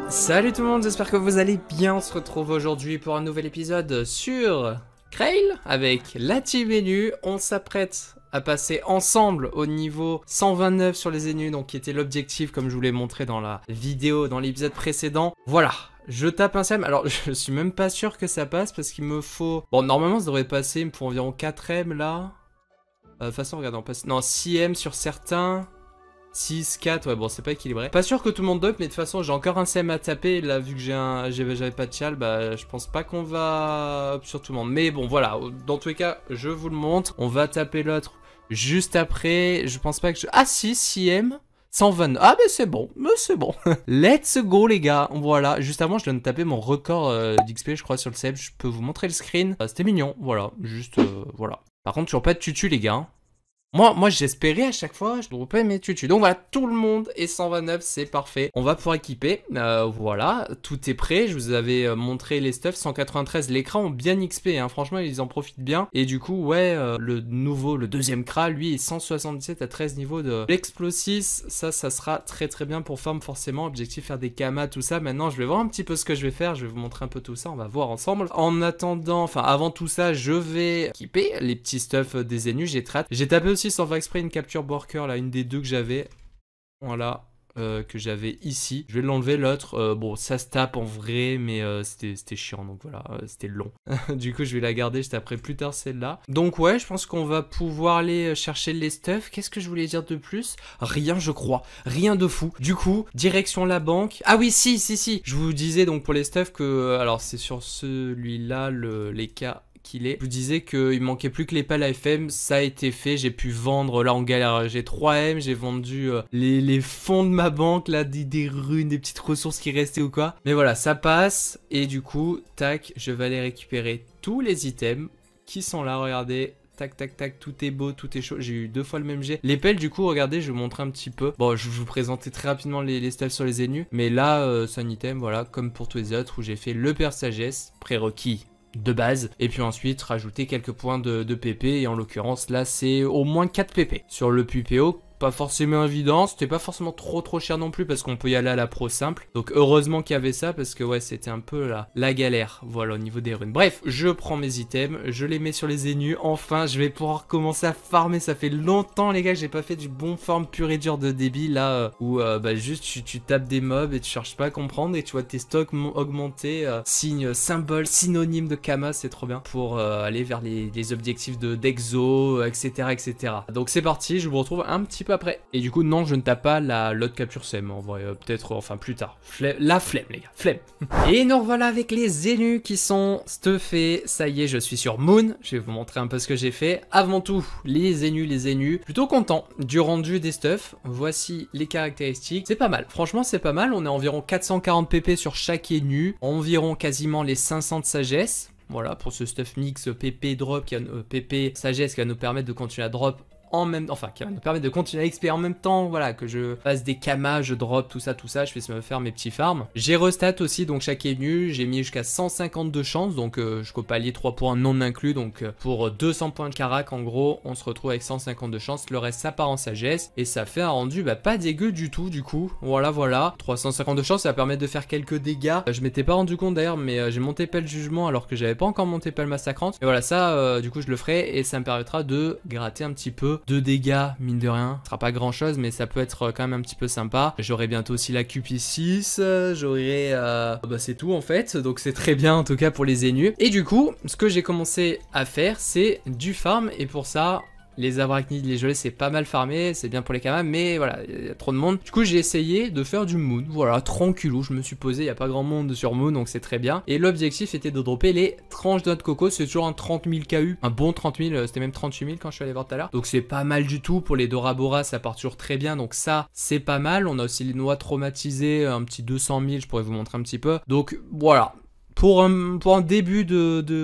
Salut tout le monde, j'espère que vous allez bien. On se retrouve aujourd'hui pour un nouvel épisode sur Krail avec la team Enu. On s'apprête à passer ensemble au niveau 129 sur les Enus, donc qui était l'objectif comme je vous l'ai montré dans la vidéo, dans l'épisode précédent. Voilà, je tape un SEM, alors je suis même pas sûr que ça passe parce qu'il me faut... Bon, normalement ça devrait passer, il me faut environ 4M là. De toute façon, regardez, on passe... Non, 6M sur certains... 6, 4, ouais bon c'est pas équilibré. Pas sûr que tout le monde dope, mais de toute façon j'ai encore un CM à taper. Là vu que j'avais pas de chal, bah je pense pas qu'on va up sur tout le monde. Mais bon voilà, dans tous les cas je vous le montre. On va taper l'autre juste après. Je pense pas que je... Ah si, 6M 120. Ah mais c'est bon, Let's go les gars. Voilà, juste avant je viens de taper mon record d'XP je crois sur le CM. Je peux vous montrer le screen. C'était mignon, voilà, juste voilà. Par contre toujours pas de tutu les gars. Moi j'espérais à chaque fois, je ne trouve pas mes tutus. Donc voilà, tout le monde est 129, c'est parfait. On va pouvoir équiper, voilà, tout est prêt. Je vous avais montré les stuffs, 193, les cras ont bien XP, hein. Franchement ils en profitent bien. Et du coup, ouais, le deuxième cra, lui est 177 à 13 niveaux de l'explosif. Ça sera très très bien pour farm forcément. Objectif faire des kamas, tout ça. Maintenant je vais voir un petit peu ce que je vais faire, je vais vous montrer un peu tout ça, on va voir ensemble. En attendant, enfin avant tout ça, je vais équiper les petits stuffs des Enus, j'ai très hâte. J'ai tapé aussi sans faire exprès une capture worker là, une des deux que j'avais, voilà, que j'avais ici. Je vais l'enlever l'autre, bon ça se tape en vrai mais c'était chiant donc voilà, c'était long. Du coup je vais la garder, je taperai plus tard celle-là. Donc ouais, je pense qu'on va pouvoir aller chercher les stuffs. Qu'est-ce que je voulais dire de plus? Rien je crois, rien de fou. Du coup, direction la banque. Ah oui si, je vous disais donc pour les stuffs que, alors c'est sur celui-là les cas qu'il est. Je vous disais qu'il manquait plus que les pales AFM, ça a été fait, j'ai pu vendre, là en galère, j'ai 3M, j'ai vendu les fonds de ma banque, là, des runes, des petites ressources qui restaient ou quoi. Mais voilà, ça passe, et du coup, tac, je vais aller récupérer tous les items qui sont là, regardez. Tac, tac, tac, tout est beau, tout est chaud. J'ai eu 2 fois le même jet. Les pelles, du coup, regardez, je vais vous montrer un petit peu. Bon, je vais vous présenter très rapidement les stuffs sur les Enus. Mais là, c'est un item, voilà, comme pour tous les autres, où j'ai fait le père sagesse, prérequis de base, et puis ensuite rajouter quelques points de PP, et en l'occurrence là c'est au moins 4 PP. Sur le PPO, pas forcément évident, c'était pas forcément trop cher non plus parce qu'on peut y aller à la pro simple. Donc heureusement qu'il y avait ça parce que ouais c'était un peu la galère, voilà au niveau des runes. Bref, je prends mes items, je les mets sur les Enus, enfin je vais pouvoir commencer à farmer. Ça fait longtemps les gars que j'ai pas fait du bon farm pur et dur de débit là où bah juste tu tapes des mobs et tu cherches pas à comprendre et tu vois tes stocks augmenter, signe, symbole, synonyme de Kama, c'est trop bien pour aller vers les objectifs d'Exo, etc. Donc c'est parti, je vous retrouve un petit peu après. Et du coup non, je ne tape pas l'autre capture SEM en vrai, peut-être enfin plus tard. La flemme les gars, flemme. Et nous revoilà avec les Enus qui sont stuffés. Ça y est, je suis sur Moon, je vais vous montrer un peu ce que j'ai fait. Avant tout, les Enus, plutôt content du rendu des stuffs. Voici les caractéristiques, c'est pas mal, franchement c'est pas mal. On est environ 440 PP sur chaque Enu, environ quasiment les 500 de sagesse. Voilà pour ce stuff mix PP drop, PP sagesse qui va nous permettre de continuer à drop en même temps, enfin qui va nous permettre de continuer à XP en même temps, voilà, que je fasse des kamas, je drop, tout ça, je fais me faire mes petits farms. J'ai restat aussi, donc chaque Enu, j'ai mis jusqu'à 152 chances, donc jusqu'au palier 3 points non inclus, donc pour 200 points de carac, en gros, on se retrouve avec 152 chances, le reste ça part en sagesse, et ça fait un rendu bah, pas dégueu du tout, du coup, voilà, 352 chances, ça va permettre de faire quelques dégâts. Je m'étais pas rendu compte d'ailleurs, mais j'ai monté pas le jugement alors que j'avais pas encore monté pas le massacrante, et voilà, ça, du coup, je le ferai, et ça me permettra de gratter un petit peu de dégâts, mine de rien. Ce sera pas grand chose, mais ça peut être quand même un petit peu sympa. J'aurai bientôt aussi la QP6, j'aurai... bah c'est tout en fait, donc c'est très bien en tout cas pour les Enus. Et du coup, ce que j'ai commencé à faire, c'est du farm, et pour ça... Les arachnides, les gelées, c'est pas mal farmé, c'est bien pour les kamas, mais voilà, il y a trop de monde. Du coup, j'ai essayé de faire du moon, voilà, tranquillou, je me suis posé, il n'y a pas grand monde sur moon, donc c'est très bien. Et l'objectif était de dropper les tranches de noix de coco, c'est toujours un 30 000 KU, un bon 30 000, c'était même 38 000 quand je suis allé voir tout à l'heure. Donc c'est pas mal du tout, pour les Dora Bora, ça part toujours très bien, donc ça, c'est pas mal. On a aussi les noix traumatisées, un petit 200 000, je pourrais vous montrer un petit peu. Donc voilà. pour un début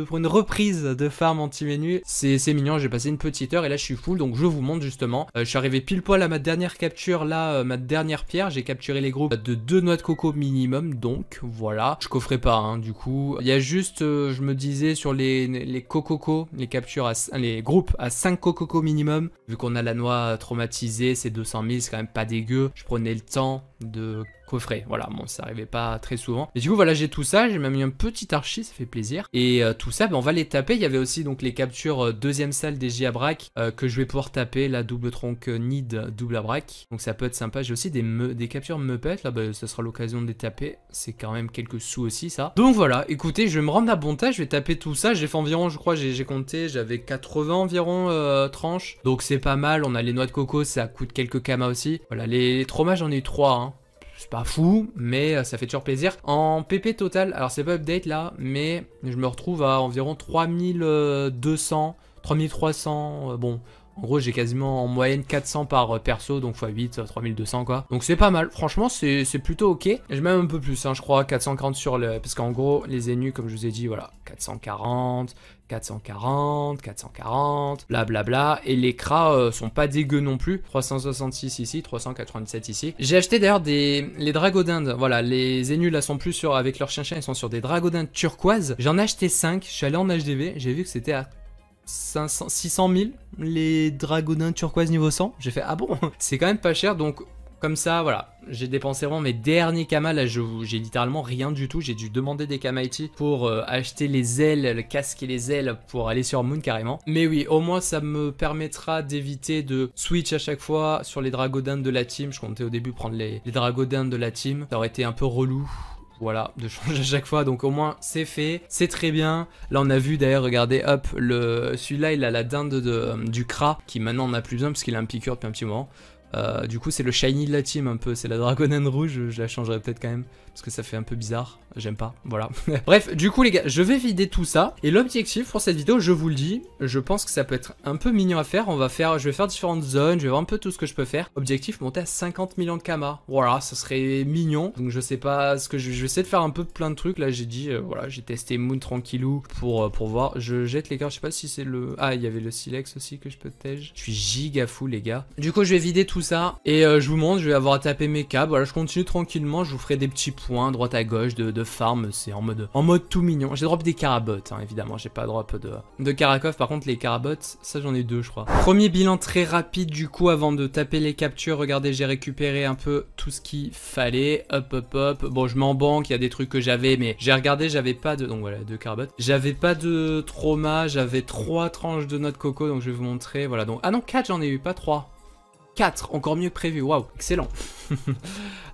pour une reprise de farm anti-menu, c'est mignon. J'ai passé une petite heure et là je suis full, donc je vous montre justement. Je suis arrivé pile poil à ma dernière capture, là, ma dernière pierre. J'ai capturé les groupes de 2 noix de coco minimum, donc voilà. Je coffrerai pas, hein, du coup. Il y a juste, je me disais sur les cococo, les captures, les groupes à 5 cococo minimum, vu qu'on a la noix traumatisée, c'est 200 000, c'est quand même pas dégueu. Je prenais le temps de coffrer, voilà, bon ça arrivait pas très souvent. Et du coup voilà, j'ai tout ça, j'ai même mis un petit archi, ça fait plaisir. Et tout ça, ben, on va les taper. Il y avait aussi donc les captures deuxième salle des J-Abrac que je vais pouvoir taper, la double tronc nid, double abrac. Donc ça peut être sympa. J'ai aussi des captures Muppet, là ben, ça sera l'occasion de les taper. C'est quand même quelques sous aussi ça. Donc voilà, écoutez, je vais me rendre à Bonta, je vais taper tout ça. J'ai fait environ, je crois, j'ai compté, j'avais 80 environ tranches. Donc c'est pas mal, on a les noix de coco, ça coûte quelques kamas aussi. Voilà, les traumas j'en ai eu 3, hein. C'est pas fou, mais ça fait toujours plaisir. En PP total, alors c'est pas update là, mais je me retrouve à environ 3200, 3300, bon... En gros, j'ai quasiment en moyenne 400 par perso, donc x8, 3200 quoi. Donc c'est pas mal, franchement, c'est plutôt ok. J'ai même un peu plus, hein, je crois, 440 sur le... Parce qu'en gros, les ennemis, comme je vous ai dit, voilà, 440, 440, 440, blablabla. Et les cras sont pas dégueux non plus. 366 ici, 397 ici. J'ai acheté d'ailleurs les dragodindes. Voilà, les énus là sont plus sur... Avec leur chien-chien, ils sont sur des dragodindes turquoises. J'en ai acheté 5, je suis allé en HDV, j'ai vu que c'était à 600 000 les dragodins turquoise niveau 100. J'ai fait ah bon, c'est quand même pas cher, donc comme ça voilà, j'ai dépensé vraiment mes derniers kamas. Là j'ai littéralement rien du tout, j'ai dû demander des kamaiti pour acheter les ailes, le casque et les ailes pour aller sur Moon carrément. Mais oui, au moins ça me permettra d'éviter de switch à chaque fois sur les dragodins de la team. Je comptais au début prendre les dragodins de la team, ça aurait été un peu relou. Voilà, de changer à chaque fois, donc au moins c'est fait, c'est très bien. Là on a vu d'ailleurs, regardez, hop, celui-là il a la dinde du Kra, qui maintenant on n'a plus besoin parce qu'il a un piqûre depuis un petit moment. Du coup c'est le shiny de la team un peu, c'est la dragonane rouge, je la changerai peut-être quand même, parce que ça fait un peu bizarre, j'aime pas, voilà. Bref, du coup les gars, je vais vider tout ça, et l'objectif pour cette vidéo, je vous le dis, je pense que ça peut être un peu mignon à faire, je vais faire différentes zones, je vais voir un peu tout ce que je peux faire. Objectif, monter à 50 millions de kamas, voilà, ça serait mignon, donc je sais pas ce que je vais essayer de faire un peu plein de trucs, là j'ai dit, voilà, j'ai testé Moon tranquillou pour voir, je jette les cartes, je sais pas si c'est le... Ah, il y avait le Silex aussi que je peux tège, je suis giga fou les gars. Du coup je vais vider tout ça, et je vous montre, je vais avoir à taper mes câbles, voilà, je continue tranquillement, je vous ferai des petits points droite à gauche de farm, c'est en mode tout mignon. J'ai drop des carabottes, hein, évidemment, j'ai pas drop de Karakov, par contre les carabottes, ça j'en ai 2 je crois. Premier bilan très rapide du coup avant de taper les captures, regardez j'ai récupéré un peu tout ce qu'il fallait, hop hop hop, bon je m'en banque, il y a des trucs que j'avais, mais j'ai regardé, j'avais pas de, donc voilà 2 carabottes, j'avais pas de trauma, j'avais 3 tranches de noix de coco, donc je vais vous montrer, voilà, donc, ah non 4 j'en ai eu, pas 3. 4, encore mieux que prévu, waouh, excellent.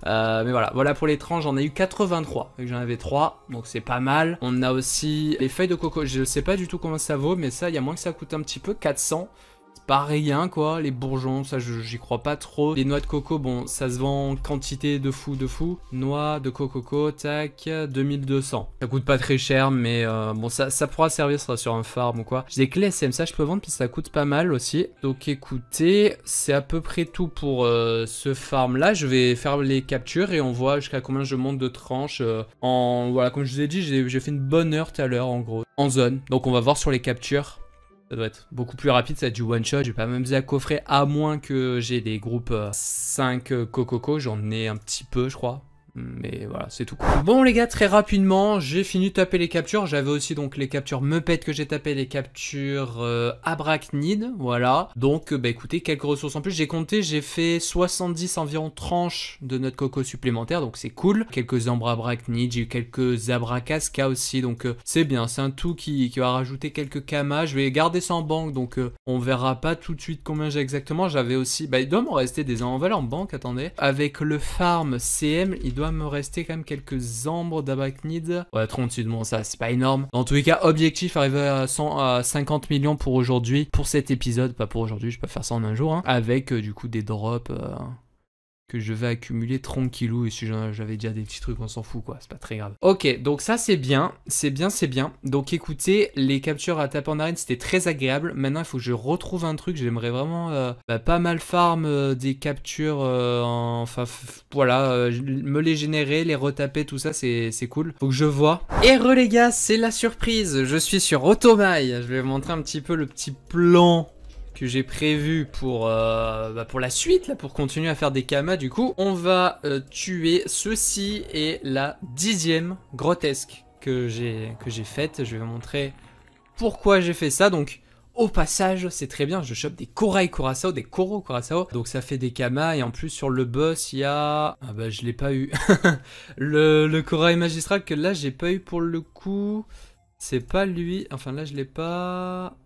Mais voilà pour les tranches, j'en ai eu 83, donc j'en avais 3, donc c'est pas mal. On a aussi les feuilles de coco, je sais pas du tout combien ça vaut, mais ça, il y a moins que ça coûte un petit peu, 400. Pas rien quoi, les bourgeons, ça j'y crois pas trop. Les noix de coco, bon, ça se vend en quantité de fou. Noix de coco, tac, 2200. Ça coûte pas très cher, mais bon, ça pourra servir, ça sera sur un farm ou quoi. J'ai des clés SM, ça je peux vendre, puis ça coûte pas mal aussi. Donc écoutez, c'est à peu près tout pour ce farm là. Je vais faire les captures et on voit jusqu'à combien je monte de tranches. Voilà, comme je vous ai dit, j'ai fait une bonne heure tout à l'heure en gros, en zone. Donc on va voir sur les captures. Ça doit être beaucoup plus rapide, ça va être du one shot. Je vais pas m'amuser à coffrer à moins que j'ai des groupes 5 cococo. J'en ai un petit peu, je crois. Mais voilà, c'est tout. Bon les gars, très rapidement, j'ai fini de taper les captures. J'avais aussi donc les captures Muppet que j'ai tapé, les captures Abrachnid, voilà. Donc bah écoutez, quelques ressources en plus. J'ai compté, j'ai fait 70 environ tranches de noix de coco supplémentaires, donc c'est cool. Quelques ambres Abrachnid, j'ai eu quelques Abracasca aussi, donc c'est bien. C'est un tout qui va rajouter quelques kamas. Je vais garder ça en banque, donc on verra pas tout de suite combien j'ai exactement. J'avais aussi, bah il doit m'en rester des enveloppes en banque, attendez. Avec le farm CM, il doit me rester quand même quelques ambres d'Abrachnid. Ouais, 36 de bon, ça c'est pas énorme. Dans tous les cas, objectif arriver à 50 millions pour aujourd'hui, pour cet épisode, pas pour aujourd'hui, je peux faire ça en un jour, hein, avec du coup des drops que je vais accumuler tranquillou. Et si j'avais déjà des petits trucs, on s'en fout quoi, c'est pas très grave. Ok, donc ça c'est bien, c'est bien, c'est bien. Donc écoutez, les captures à taper en arène c'était très agréable. Maintenant il faut que je retrouve un truc, j'aimerais vraiment pas mal farm des captures, enfin voilà, me les générer, les retaper, tout ça c'est cool. Faut que je vois. Et les gars, c'est la surprise, je suis sur Otomail. Je vais vous montrer un petit peu le petit plan que j'ai prévu pour la suite, là, pour continuer à faire des kamas. Du coup, on va tuer ceci et la 10e grotesque que j'ai faite. Je vais vous montrer pourquoi j'ai fait ça. Donc, au passage, c'est très bien, je chope des Korai Curaçao, des Koro Curaçao. Donc ça fait des kamas et en plus sur le boss, il y a... Ah bah je l'ai pas eu. le Korai Magistral que là, j'ai pas eu pour le coup. C'est pas lui. Enfin là, je l'ai pas...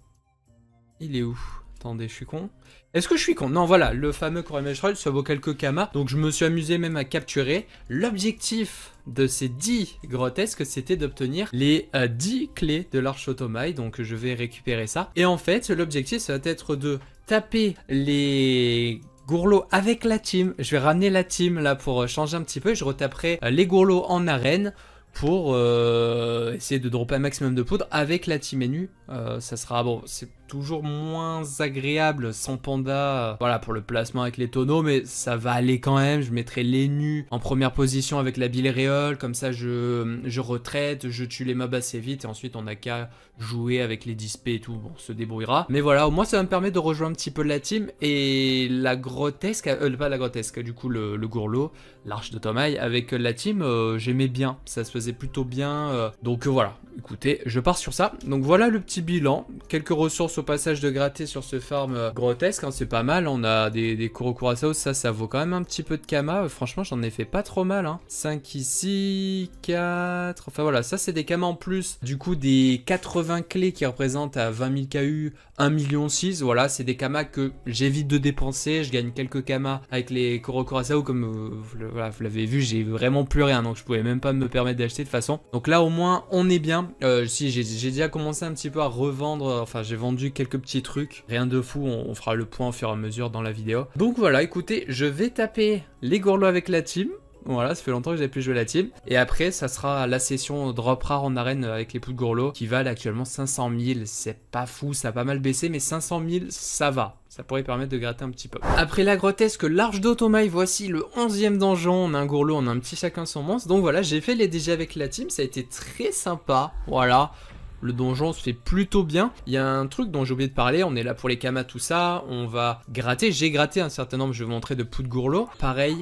Il est où? Attendez, je suis con. Est-ce que je suis con? Non, voilà, le fameux Korai Magistral, ça vaut quelques kamas. Donc je me suis amusé même à capturer. L'objectif de ces 10 grotesques, c'était d'obtenir les 10 clés de l'Arche Otomail. Donc je vais récupérer ça. Et en fait, l'objectif, ça va être de taper les... gourlots avec la team. Je vais ramener la team là pour changer un petit peu. Je retaperai les gourlots en arène pour essayer de dropper un maximum de poudre avec la team NU. Ça sera bon, c'est toujours moins agréable sans panda, voilà, pour le placement avec les tonneaux, mais ça va aller quand même. Je mettrai les nus en première position avec la bile réole, comme ça je retraite, je tue les mobs assez vite et ensuite on n'a qu'à jouer avec les dispés et tout, bon, on se débrouillera. Mais voilà, au moins ça va me permettre de rejoindre un petit peu la team. Et la grotesque, pas la grotesque, du coup le gourlot, l'Arche d'Otomail avec la team, j'aimais bien, ça se faisait plutôt bien, donc voilà, écoutez, je pars sur ça. Donc voilà le petit bilan, quelques ressources au passage de gratter sur ce farm grotesque, hein, c'est pas mal. On a des Koro Curaçao, ça vaut quand même un petit peu de kama, franchement j'en ai fait pas trop mal, hein. 5 ici, 4, enfin voilà, ça c'est des kamas en plus, du coup des 80 clés qui représentent à 20 000 KU, 1,6 million, voilà, c'est des kamas que j'évite de dépenser, je gagne quelques kamas avec les Koro Curaçao, comme voilà, vous l'avez vu, j'ai vraiment plus rien, donc je pouvais même pas me permettre d'acheter de toute façon. Donc là au moins on est bien. Si j'ai déjà commencé un petit peu à revendre, enfin j'ai vendu quelques petits trucs, rien de fou, on fera le point au fur et à mesure dans la vidéo. Donc voilà, écoutez, je vais taper les gourlots avec la team. Voilà, ça fait longtemps que j'avais plus joué la team. Et après, ça sera la session drop rare en arène avec les poux de gourlots qui valent actuellement 500 000. C'est pas fou, ça a pas mal baissé, mais 500 000, ça va. Ça pourrait permettre de gratter un petit peu. Après la grotesque l'Arche d'Otomail, voici le 11e donjon. On a un gourlot, on a un petit chacun son monstre. Donc voilà, j'ai fait les DG avec la team, ça a été très sympa. Voilà. Le donjon se fait plutôt bien. Il y a un truc dont j'ai oublié de parler, on est là pour les kamas, tout ça. On va gratter, j'ai gratté un certain nombre, je vais vous montrer, de poux de gourlot. Pareil.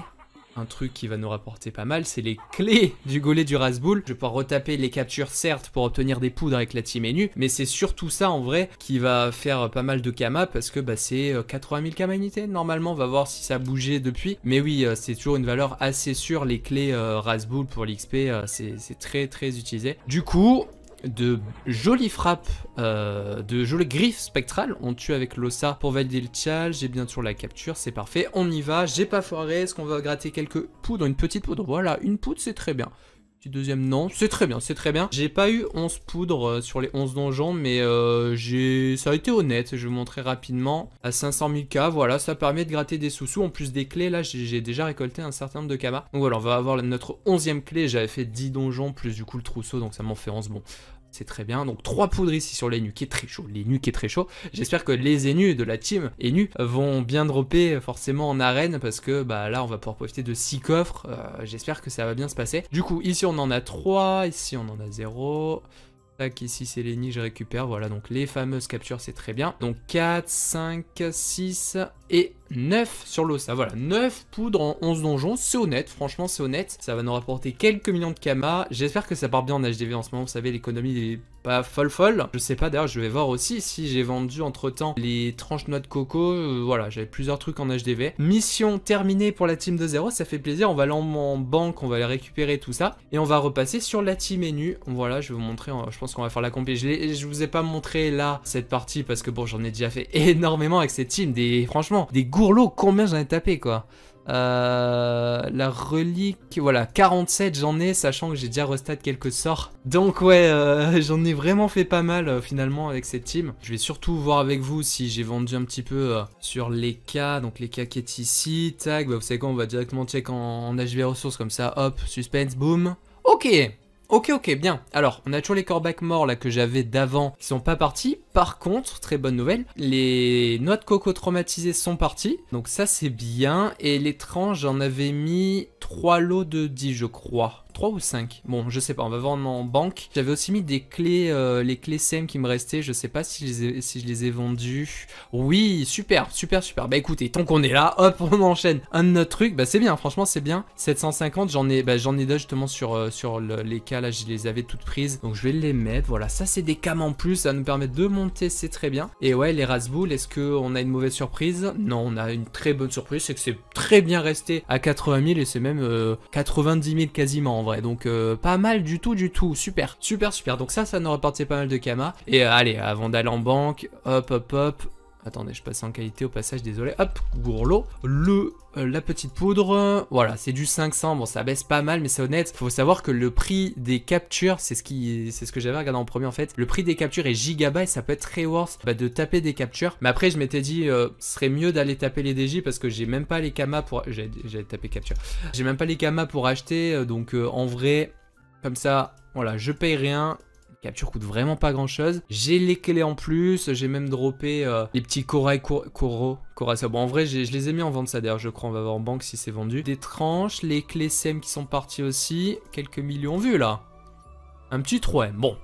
Un truc qui va nous rapporter pas mal, c'est les clés du golet du Rasboul. Je vais pouvoir retaper les captures, certes, pour obtenir des poudres avec la team NU, mais c'est surtout ça, en vrai, qui va faire pas mal de kamas, parce que bah, c'est 80 000 kamas unités. Normalement, on va voir si ça a bougé depuis. Mais oui, c'est toujours une valeur assez sûre, les clés Rasboul pour l'XP, c'est très très utilisé. Du coup... de jolies frappes, de jolies griffes spectrales, on tue avec l'ossa pour valider le tchal, j'ai bien sûr la capture, c'est parfait, on y va, j'ai pas foiré, est-ce qu'on va gratter quelques poudres, une petite poudre, voilà, une poudre c'est très bien. Petit deuxième non, c'est très bien, c'est très bien. J'ai pas eu 11 poudres sur les 11 donjons, mais ça a été honnête, je vais vous montrer rapidement. À 500 000 K, voilà, ça permet de gratter des sous-sous. En plus des clés, là, j'ai déjà récolté un certain nombre de kamas. Donc voilà, on va avoir notre 11e clé, j'avais fait 10 donjons, plus du coup le trousseau, donc ça m'en fait 11, bon. C'est très bien, donc 3 poudres ici sur les nus qui est très chaud, les nus qui est très chaud. J'espère que les nus de la team nus vont bien dropper forcément en arène, parce que bah là on va pouvoir profiter de 6 coffres, j'espère que ça va bien se passer. Du coup ici on en a 3, ici on en a 0. Tac, ici c'est les nids, je récupère, voilà, donc les fameuses captures, c'est très bien. Donc 4, 5, 6 et 9 sur l'ossa, voilà, 9 poudres en 11 donjons, c'est honnête, franchement c'est honnête. Ça va nous rapporter quelques millions de kamas, j'espère que ça part bien en HDV en ce moment, vous savez, l'économie est pas folle. Je sais pas, d'ailleurs je vais voir aussi si j'ai vendu entre temps les tranches de noix de coco, voilà, j'avais plusieurs trucs en HDV. Mission terminée pour la team de 0, ça fait plaisir, on va aller en banque, on va aller récupérer tout ça, et on va repasser sur la team NU. Voilà, je vais vous montrer, je pense qu'on va faire la compé. Je vous ai pas montré là cette partie parce que bon, j'en ai déjà fait énormément avec cette team, franchement, des gourlots, combien j'en ai tapé quoi. La relique, voilà, 47 j'en ai, sachant que j'ai déjà restat quelques sorts. Donc ouais, j'en ai vraiment fait pas mal finalement avec cette team. Je vais surtout voir avec vous si j'ai vendu un petit peu sur les cas, donc les cas qui est ici. Tac, bah vous savez quoi, on va directement check en HV ressources comme ça, hop, suspense, boom. Ok. Ok, bien. Alors, on a toujours les corbacs morts là que j'avais d'avant qui sont pas partis. Par contre, très bonne nouvelle, les noix de coco traumatisées sont parties. Donc ça, c'est bien. Et les tranches, j'en avais mis 3 lots de 10, je crois. 3 ou 5. Bon, je sais pas, on va voir en banque. J'avais aussi mis des clés, les clés SEM qui me restaient. Je sais pas si je les ai vendues. Oui, super. Bah écoutez, tant qu'on est là, hop, on enchaîne un de notre truc. Bah c'est bien, franchement, c'est bien. 750, j'en ai déjà justement sur les cas là, je les avais toutes prises. Donc je vais les mettre. Voilà, ça c'est des cams en plus. Ça va nous permettre de monter, c'est très bien. Et ouais, les Razboul, est-ce qu'on a une mauvaise surprise? Non, on a une très bonne surprise. C'est que c'est très bien resté à 80 000 et c'est même 90 000 quasiment en vrai. Donc pas mal du tout, super. Donc ça nous rapportait pas mal de Kama. Et allez, avant d'aller en banque, hop. Attendez, je passe en qualité au passage, désolé. Hop, gourlot. La petite poudre, voilà, c'est du 500. Bon, ça baisse pas mal, mais c'est honnête. Faut savoir que le prix des captures, c'est ce que j'avais regardé en premier en fait. Le prix des captures est giga et ça peut être très worth de taper des captures. Mais après, je m'étais dit, ce serait mieux d'aller taper les DJ parce que j'ai même pas les kamas pour. J'allais taper capture. J'ai même pas les kamas pour acheter. Donc en vrai, comme ça, voilà, je paye rien. Capture coûte vraiment pas grand chose. J'ai les clés en plus. J'ai même droppé les petits Korai. Bon, en vrai, je les ai mis en vente, ça d'ailleurs. Je crois, on va voir en banque si c'est vendu. Des tranches, les clés SEM qui sont parties aussi. Quelques millions vus là. Un petit 3M. Bon.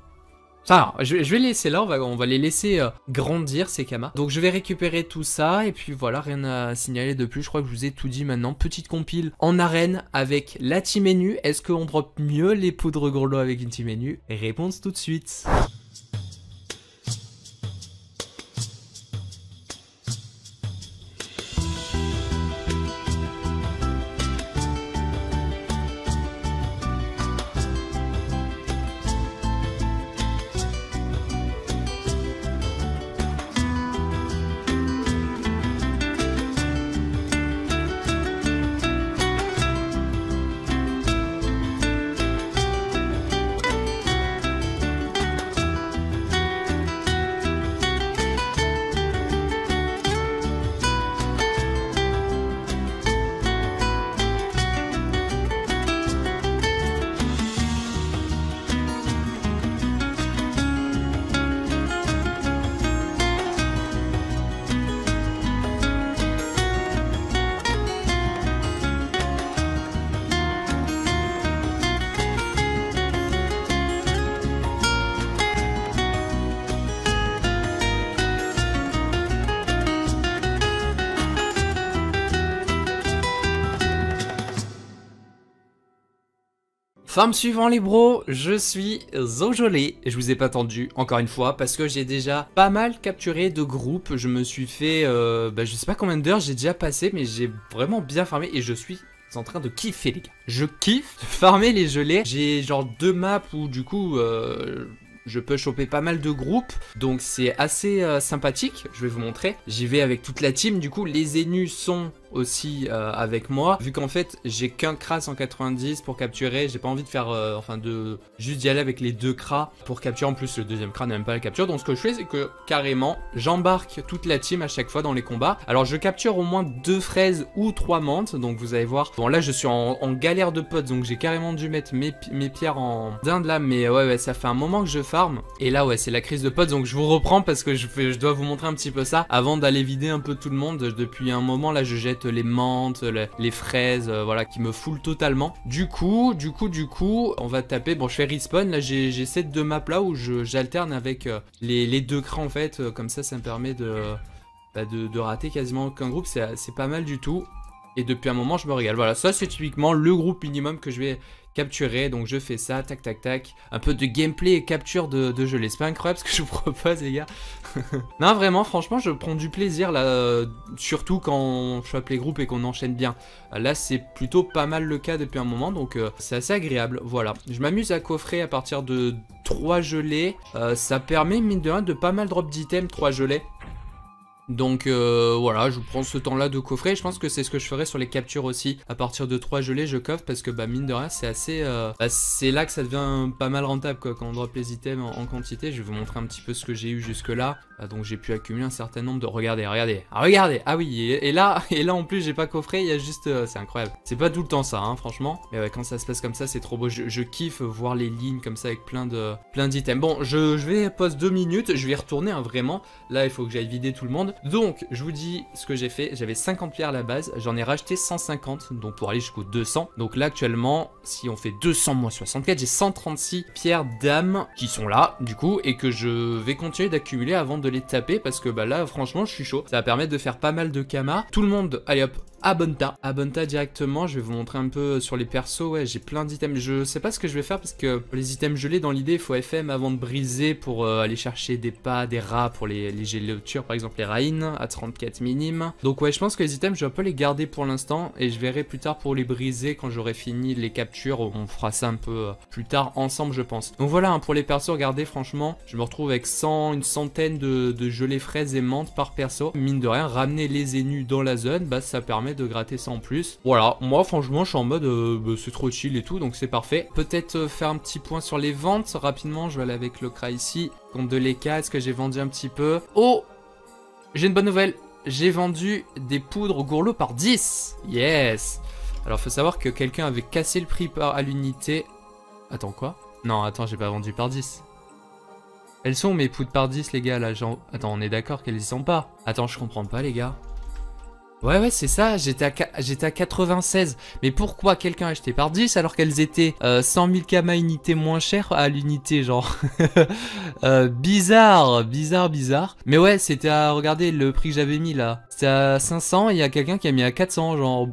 Ça, je vais les laisser là, on va les laisser grandir ces kamas. Donc je vais récupérer tout ça et puis voilà, rien à signaler de plus. Je crois que je vous ai tout dit maintenant. Petite compile en arène avec la team menu. Est-ce qu'on drop mieux les poudres grelots avec une team menu? Réponse tout de suite. Farm suivant les bros, je suis au gelé. Je vous ai pas attendu encore une fois parce que j'ai déjà pas mal capturé de groupes. Je me suis fait, je sais pas combien d'heures j'ai déjà passé, mais j'ai vraiment bien farmé et je suis en train de kiffer les gars. Je kiffe farmer les gelées. J'ai genre 2 maps où du coup je peux choper pas mal de groupes, donc c'est assez sympathique. Je vais vous montrer. J'y vais avec toute la team. Du coup, les Enus sont aussi avec moi. Vu qu'en fait, j'ai qu'un Kras en 90 pour capturer. J'ai pas envie de faire, juste d'y aller avec les 2 Kras pour capturer. En plus, le deuxième Kras n'a même pas la capture. Donc, ce que je fais, c'est que carrément, j'embarque toute la team à chaque fois dans les combats. Alors, je capture au moins 2 fraises ou 3 menthes. Donc, vous allez voir. Bon, là, je suis en galère de potes. Donc, j'ai carrément dû mettre mes pierres en dinde là. Mais ouais, ça fait un moment que je farm. Et là, ouais, c'est la crise de potes. Donc, je vous reprends parce que je dois vous montrer un petit peu ça avant d'aller vider un peu tout le monde. Depuis un moment, là, je jette les menthes, les fraises, voilà, qui me foulent totalement. Du coup, on va taper. Bon, je fais respawn. Là, j'ai cette 2 maps là où j'alterne avec les 2 crans en fait. Comme ça me permet de rater quasiment aucun groupe. C'est pas mal du tout. Et depuis un moment, je me régale. Voilà, ça c'est typiquement le groupe minimum que je vais capturer. Donc je fais ça, tac tac tac. Un peu de gameplay et capture de gelée. C'est pas incroyable ce que je vous propose les gars. Non vraiment, franchement je prends du plaisir là. Surtout quand on chope les groupes et qu'on enchaîne bien. Là c'est plutôt pas mal le cas depuis un moment. Donc c'est assez agréable. Voilà, je m'amuse à coffrer à partir de 3 gelées. Ça permet mine de rien de pas mal drop d'items 3 gelées. Donc voilà, je prends ce temps là de coffrer. Je pense que c'est ce que je ferai sur les captures aussi. À partir de 3 gelées je coffre parce que bah mine de rien c'est assez c'est là que ça devient pas mal rentable quoi, quand on drop les items en quantité. Je vais vous montrer un petit peu ce que j'ai eu jusque là. Donc j'ai pu accumuler un certain nombre de... Regardez, regardez. Ah oui, et là en plus j'ai pas coffré, il y a juste... c'est incroyable. C'est pas tout le temps ça hein, franchement. Mais ouais, quand ça se passe comme ça c'est trop beau. Je kiffe voir les lignes comme ça avec plein d'items. Bon, je vais poser 2 minutes, je vais y retourner hein, vraiment. Là il faut que j'aille vider tout le monde. Donc je vous dis ce que j'ai fait. J'avais 50 pierres à la base, j'en ai racheté 150, donc pour aller jusqu'au 200. Donc là actuellement, si on fait 200 moins 64, j'ai 136 pierres d'âme qui sont là du coup, et que je vais continuer d'accumuler avant de les taper parce que bah là franchement je suis chaud. Ça va permettre de faire pas mal de kamas. Tout le monde, allez hop, Abonta directement. Je vais vous montrer un peu sur les persos. Ouais, j'ai plein d'items. Je sais pas ce que je vais faire parce que les items gelés dans l'idée il faut FM avant de briser pour aller chercher des pas, des rats pour les gélatures, par exemple les raïnes à 34 minimes. Donc ouais, je pense que les items je vais un peu les garder pour l'instant et je verrai plus tard pour les briser quand j'aurai fini les captures. On fera ça un peu plus tard ensemble je pense. Donc voilà hein, pour les persos, regardez franchement je me retrouve avec une centaine de gelées fraises et menthes par perso. Mine de rien, ramener les énus dans la zone, bah ça permet de gratter ça en plus. Voilà, moi franchement je suis en mode bah, c'est trop chill et tout, donc c'est parfait. Peut-être faire un petit point sur les ventes rapidement. Je vais aller avec le Kra ici. Compte de l'EK, est-ce que j'ai vendu un petit peu? Oh, j'ai une bonne nouvelle, j'ai vendu des poudres gourlots par 10. Yes. Alors faut savoir que quelqu'un avait cassé le prix à l'unité. Attends quoi? Non attends, j'ai pas vendu par 10. Elles sont mes poudres par 10 les gars là, genre... Attends, on est d'accord qu'elles y sont pas. Attends, je comprends pas les gars. Ouais c'est ça, j'étais à 96. Mais pourquoi quelqu'un a acheté par 10 alors qu'elles étaient 100 000 kama unité moins chères à l'unité genre. Bizarre. Mais ouais, c'était à... Regardez le prix que j'avais mis là. C'était à 500 et il y a quelqu'un qui a mis à 400 genre...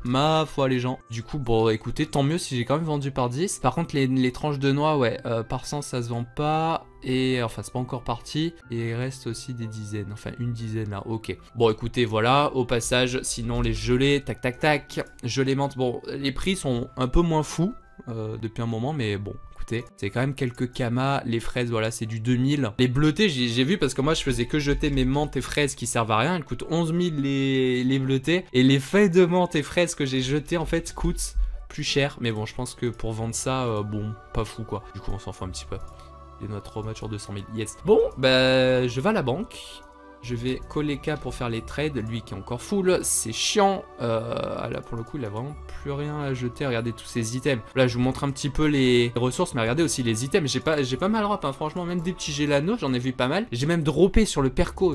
Ma foi les gens. Du coup bon écoutez, tant mieux si j'ai quand même vendu par 10. Par contre les tranches de noix ouais, par 100 ça se vend pas. Et enfin c'est pas encore parti. Et il reste aussi des dizaines, enfin une dizaine là, ok. Bon écoutez voilà, au passage, sinon les gelées, tac, gelées menthes. Bon les prix sont un peu moins fous depuis un moment mais bon. C'est quand même quelques kamas. Les fraises, voilà, c'est du 2000. Les bleutés, j'ai vu parce que moi, je faisais que jeter mes menthes et fraises qui servent à rien. Elles coûtent 11 000 les bleutés. Et les feuilles de menthe et fraises que j'ai jetées, en fait, coûtent plus cher. Mais bon, je pense que pour vendre ça, bon, pas fou, quoi. Du coup, on s'en fout un petit peu. Et notre rematch sur 200 000. Yes. Bon, bah, je vais à la banque. Je vais coller K pour faire les trades. Lui qui est encore full, c'est chiant. Là pour le coup il a vraiment plus rien à jeter. Regardez tous ces items. Là je vous montre un petit peu les ressources, mais regardez aussi les items. J'ai pas mal drop hein. Franchement, même des petits gélanos j'en ai vu pas mal. J'ai même droppé sur le perco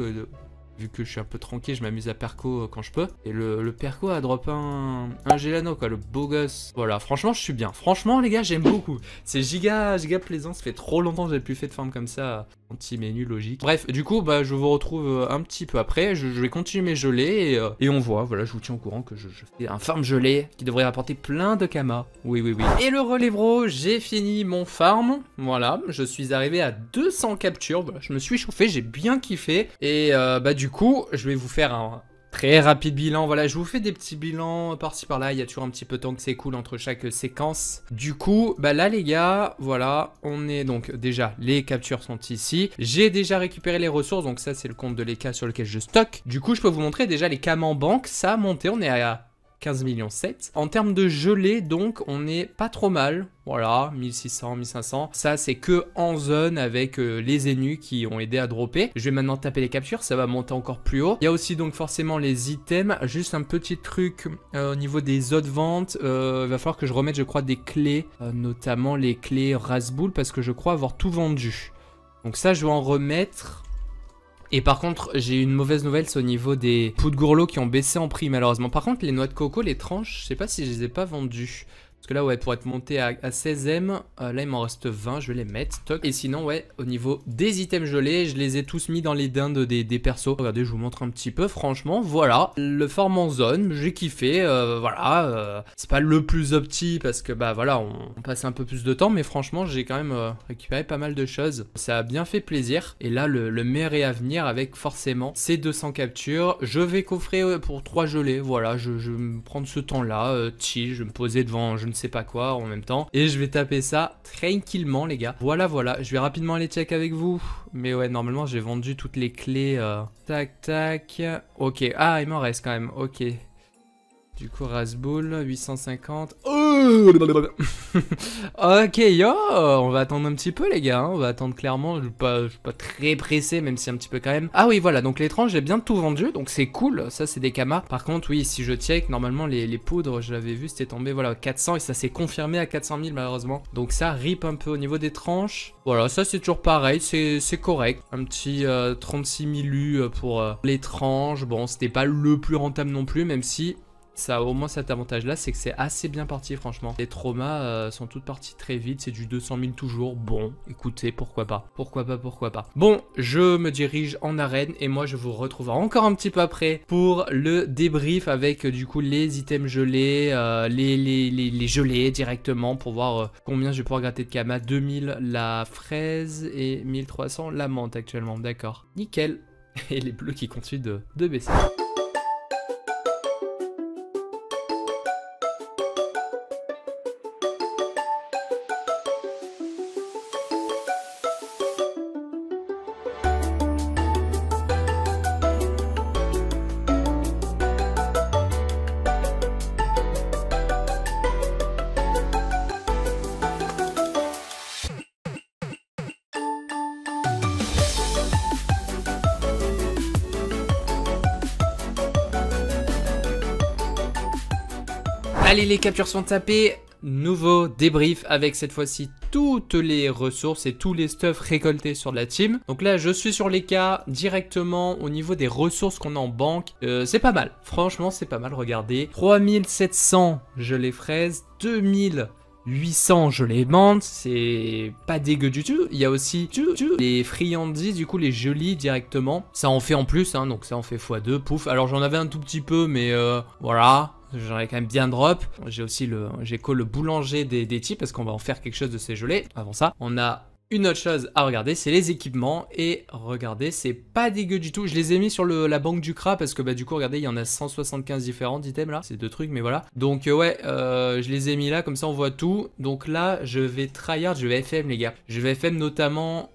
vu que je suis un peu tranquille, je m'amuse à perco quand je peux. Et le perco a droppé un Gélano quoi, le beau gosse. Voilà, franchement je suis bien. Franchement les gars, j'aime beaucoup. C'est giga plaisant, ça fait trop longtemps que j'avais plus fait de farm comme ça. Anti-menu logique. Bref, du coup, bah, je vous retrouve un petit peu après. Je vais continuer mes gelées et on voit. Voilà, je vous tiens au courant que je fais un farm gelé qui devrait rapporter plein de kamas. Oui. Et le relais bro, j'ai fini mon farm. Voilà, je suis arrivé à 200 captures. Voilà, je me suis chauffé, j'ai bien kiffé. Et bah, du coup, je vais vous faire un très rapide bilan. Voilà, je vous fais des petits bilans par-ci par-là. Il y a toujours un petit peu de temps que c'est cool entre chaque séquence. Du coup, bah là les gars, voilà, on est donc déjà, les captures sont ici. J'ai déjà récupéré les ressources, donc ça c'est le compte de l'EK sur lequel je stocke. Du coup, je peux vous montrer déjà les kamas en banque. Ça a monté, on est à 15 millions 7. En termes de gelée, donc, on est pas trop mal. Voilà, 1600, 1500. Ça, c'est que en zone avec les énus qui ont aidé à dropper. Je vais maintenant taper les captures, ça va monter encore plus haut. Il y a aussi donc forcément les items. Juste un petit truc au niveau des autres ventes. Il va falloir que je remette, je crois, des clés. Notamment les clés Rasboul parce que je crois avoir tout vendu. Donc ça, je vais en remettre. Et par contre, j'ai une mauvaise nouvelle, c'est au niveau des poudres gourlots qui ont baissé en prix malheureusement. Par contre, les noix de coco, les tranches, je sais pas si je les ai pas vendues. Parce que là, ouais, pour être monté à 16ème, là, il m'en reste 20, je vais les mettre. Toc. Et sinon, ouais, au niveau des items gelés, je les ai tous mis dans les dindes des persos. Regardez, je vous montre un petit peu, franchement, voilà. Le farm en zone, j'ai kiffé, voilà. C'est pas le plus opti parce que, bah voilà, on passe un peu plus de temps. Mais franchement, j'ai quand même récupéré pas mal de choses. Ça a bien fait plaisir. Et là, le meilleur est à venir avec forcément ces 200 captures. Je vais coffrer pour 3 gelés, voilà. Je vais me prendre ce temps-là, chill, je vais me poser devant je ne sais pas quoi en même temps. Et je vais taper ça tranquillement les gars. Voilà, voilà, je vais rapidement aller check avec vous. Mais ouais, normalement j'ai vendu toutes les clés. Tac, tac. Ok, ah il m'en reste quand même, ok. Du coup, Rasboul, 850. Ok, yo, on va attendre un petit peu, les gars. Hein. On va attendre clairement. Je suis pas très pressé, même si un petit peu quand même. Ah oui, voilà. Donc, l'étrange, j'ai bien tout vendu. Donc, c'est cool. Ça, c'est des kamas. Par contre, oui, si je check, normalement, les poudres, je l'avais vu, c'était tombé, voilà, 400. Et ça s'est confirmé à 400 000, malheureusement. Donc, ça rip un peu au niveau des tranches. Voilà, ça, c'est toujours pareil. C'est correct. Un petit 36 000 U pour les tranches. Bon, c'était pas le plus rentable non plus, même si. Ça a au moins cet avantage là, c'est que c'est assez bien parti franchement. Les traumas sont toutes parties très vite, c'est du 200 000 toujours. Bon, écoutez, pourquoi pas. Pourquoi pas, pourquoi pas. Bon, je me dirige en arène et moi je vous retrouverai encore un petit peu après pour le débrief avec du coup les items gelés, les gelés directement pour voir combien je vais pouvoir gratter de Kama. 2000 la fraise et 1300 la menthe actuellement, d'accord. Nickel. Et les bleus qui continuent de baisser. Allez, les captures sont tapées, nouveau débrief avec cette fois-ci toutes les ressources et tous les stuffs récoltés sur la team. Donc là, je suis sur les cas directement au niveau des ressources qu'on a en banque. C'est pas mal, franchement, c'est pas mal, regardez. 3700, je les fraise, 2800 je les menthe, c'est pas dégueu du tout. Il y a aussi les friandises, du coup les gelis directement. Ça en fait en plus, hein, donc ça en fait x2, pouf. Alors j'en avais un tout petit peu, mais voilà. J'en ai quand même bien drop. J'ai aussi le boulanger des types parce qu'on va en faire quelque chose de ces gelés. Avant ça, on a une autre chose à regarder, c'est les équipements. Et regardez, c'est pas dégueu du tout. Je les ai mis sur la banque du CRA parce que bah du coup, regardez, il y en a 175 différents d'items là. C'est deux trucs, mais voilà. Donc ouais, je les ai mis là, comme ça on voit tout. Donc là, je vais tryhard, je vais FM les gars. Je vais FM notamment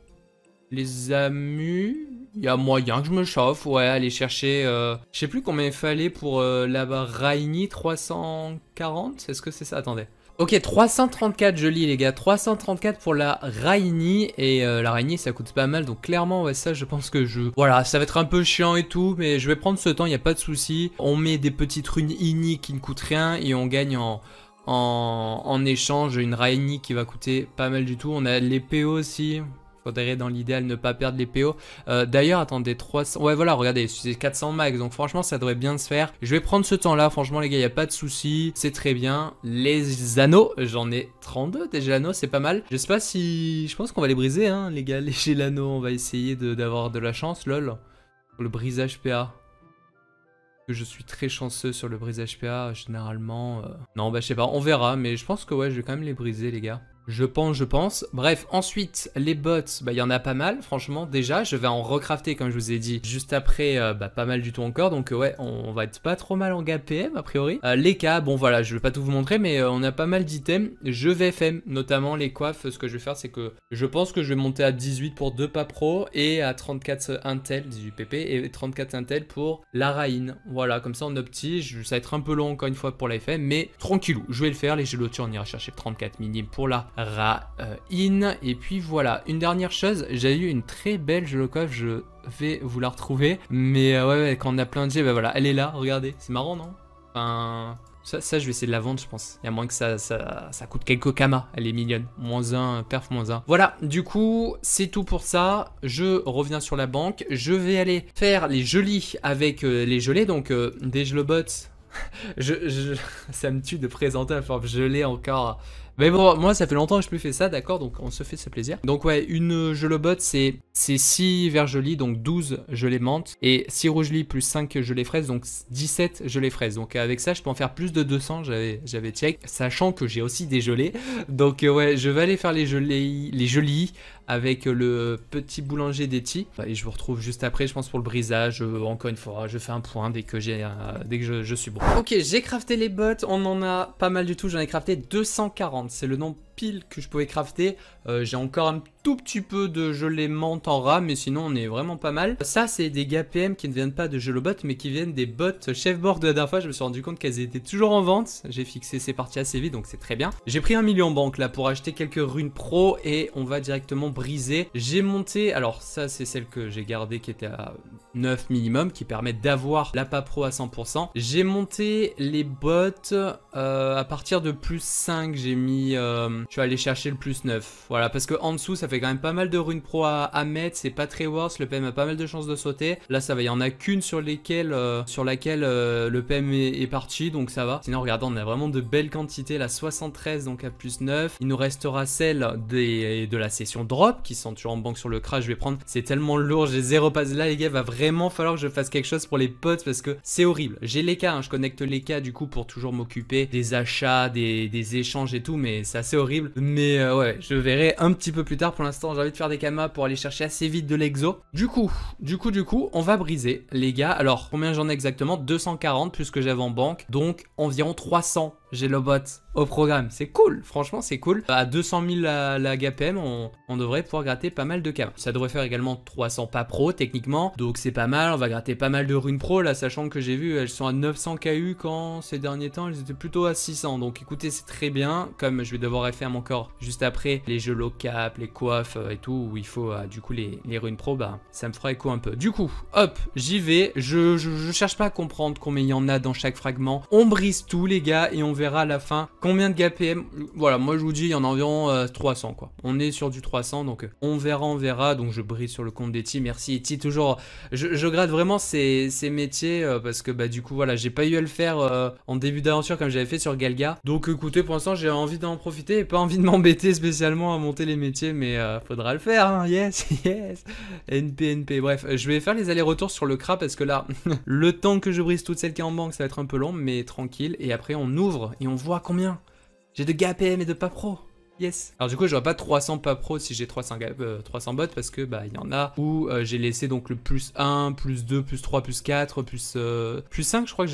les amus. Il y a moyen que je me chauffe, ouais, aller chercher, je sais plus combien il fallait pour la Raini, 340, est-ce que c'est ça? Attendez. Ok, 334 je lis les gars, 334 pour la Raini, et la Raini ça coûte pas mal, donc clairement ouais ça je pense que voilà, ça va être un peu chiant et tout, mais je vais prendre ce temps, il n'y a pas de souci. On met des petites runes ini qui ne coûtent rien, et on gagne en échange une Raini qui va coûter pas mal du tout. On a les PO aussi. Faudrait dans l'idéal ne pas perdre les PO. D'ailleurs, attendez, 300... Ouais, voilà, regardez, c'est 400 max. Donc franchement, ça devrait bien se faire. Je vais prendre ce temps-là. Franchement, les gars, il n'y a pas de souci. C'est très bien. Les anneaux, j'en ai 32 déjà anneaux. C'est pas mal. Je sais pas si... Je pense qu'on va les briser, hein, les gars. Léger l'anneau, on va essayer d'avoir de la chance, lol. Pour le brisage PA. Je suis très chanceux sur le brisage PA, généralement. Non, bah je sais pas, on verra. Mais je pense que ouais, je vais quand même les briser, les gars. Je pense. Bref, ensuite, les bots, bah, il y en a pas mal, franchement, déjà. Je vais en recrafter, comme je vous ai dit, juste après, bah, pas mal du tout encore. Donc, ouais, on va être pas trop mal en gap PM, a priori. Les cas, bon, voilà, je vais pas tout vous montrer, mais on a pas mal d'items. Je vais FM, notamment les coiffes. Ce que je vais faire, c'est que je pense que je vais monter à 18 pour 2 pas pro et à 34 Intel, 18 PP, et 34 Intel pour la Rain. Voilà, comme ça, en opti, ça va être un peu long, encore une fois, pour la FM, mais tranquillou, je vais le faire. Les gelotures, on ira chercher 34 minimes pour la Rain. Et puis voilà, une dernière chose, j'ai eu une très belle gelocoff, je vais vous la retrouver, mais ouais, quand on a plein de G, bah voilà, elle est là, regardez, c'est marrant, non? Enfin, ça je vais essayer de la vendre, je pense. Il y a moins que ça coûte quelques kamas, elle est mignonne, -1, perf -1. Voilà, du coup, c'est tout pour ça, je reviens sur la banque, je vais aller faire les gelis avec les gelés, donc des gelobots. Ça me tue de présenter la forme gelée encore. Mais bon, moi ça fait longtemps que je plus fait ça, d'accord, donc on se fait ce plaisir. Donc ouais, une gelée c'est 6 verts gelés, donc 12 gelées menthe, et 6 rouges lits plus 5 gelées fraises, donc 17 gelées fraises. Donc avec ça, je peux en faire plus de 200, j'avais check, sachant que j'ai aussi des gelées. Donc ouais, je vais aller faire les gelées avec le petit boulanger d'Eti. Et je vous retrouve juste après, je pense, pour le brisage. Encore une fois, je fais un point dès que je suis bon. Ok, j'ai crafté les bottes, on en a pas mal du tout, j'en ai crafté 240, c'est le nombre pile que je pouvais crafter. J'ai encore un tout petit peu de gelée menthe en rame, mais sinon on est vraiment pas mal. Ça c'est des gars PM qui ne viennent pas de gelobot, mais qui viennent des bots chef-board de la dernière fois. Je me suis rendu compte qu'elles étaient toujours en vente. J'ai fixé ces parties assez vite, donc c'est très bien. J'ai pris 1 million en banque là pour acheter quelques runes pro et on va directement briser. J'ai monté, alors ça c'est celle que j'ai gardée qui était à 9 minimum, qui permet d'avoir la pas pro à 100%. J'ai monté les bots à partir de plus 5, j'ai mis... je suis allé chercher le plus 9. Voilà, parce que en dessous, ça fait quand même pas mal de runes pro à mettre. C'est pas très worse. Le PM a pas mal de chances de sauter. Là, ça va. Il y en a qu'une sur laquelle le PM est parti. Donc ça va. Sinon, regardez, on a vraiment de belles quantités. La 73, donc à plus 9. Il nous restera celle de la session drop qui sont toujours en banque sur le crash. Je vais prendre. C'est tellement lourd. J'ai 0 passe. Là, les gars, va vraiment falloir que je fasse quelque chose pour les potes parce que c'est horrible. J'ai les cas. Hein, je connecte les cas du coup pour toujours m'occuper des achats, des échanges et tout. Mais c'est assez horrible. Mais ouais, je verrai un petit peu plus tard. Pour l'instant, j'ai envie de faire des kamas pour aller chercher assez vite de l'exo. Du coup, on va briser, les gars. Alors, combien j'en ai exactement? 240 plus que j'avais en banque. Donc, environ 300. J'ai le bot au programme. C'est cool, franchement, c'est cool. À 200 000 la GAPM, on devrait pouvoir gratter pas mal de kamas. Ça devrait faire également 300 pas pro, techniquement. Donc, c'est pas mal. On va gratter pas mal de runes pro, là, sachant que j'ai vu, elles sont à 900 KU quand ces derniers temps, elles étaient plutôt à 600. Donc, écoutez, c'est très bien. Comme je vais devoir FM encore juste après les jeux low cap, les coiffes et tout, où il faut du coup les runes pro, bah, ça me fera écho un peu. Du coup, hop, j'y vais. Je cherche pas à comprendre combien il y en a dans chaque fragment. On brise tout, les gars, et on verra à la fin combien de GAPM. Voilà, moi je vous dis, il y en a environ 300 quoi. On est sur du 300, donc on verra. Donc je brise sur le compte d'Eti. Merci Eti, toujours. Je gratte vraiment ces métiers parce que bah du coup voilà, j'ai pas eu à le faire en début d'aventure comme j'avais fait sur Galga. Donc écoutez, pour l'instant j'ai envie d'en profiter et pas envie de m'embêter spécialement à monter les métiers, mais faudra le faire, hein. Yes. NP. Bref, je vais faire les allers-retours sur le CRA parce que là, le temps que je brise toutes celles qui sont en banque, ça va être un peu long, mais tranquille. Et après on ouvre et on voit combien j'ai de GAPM et de pas pro. Yes. Alors du coup, j'aurai pas 300 pas pro si j'ai 300 bots parce que bah il y en a où j'ai laissé donc le plus 1, plus 2, plus 3, plus 4, plus 5, je crois que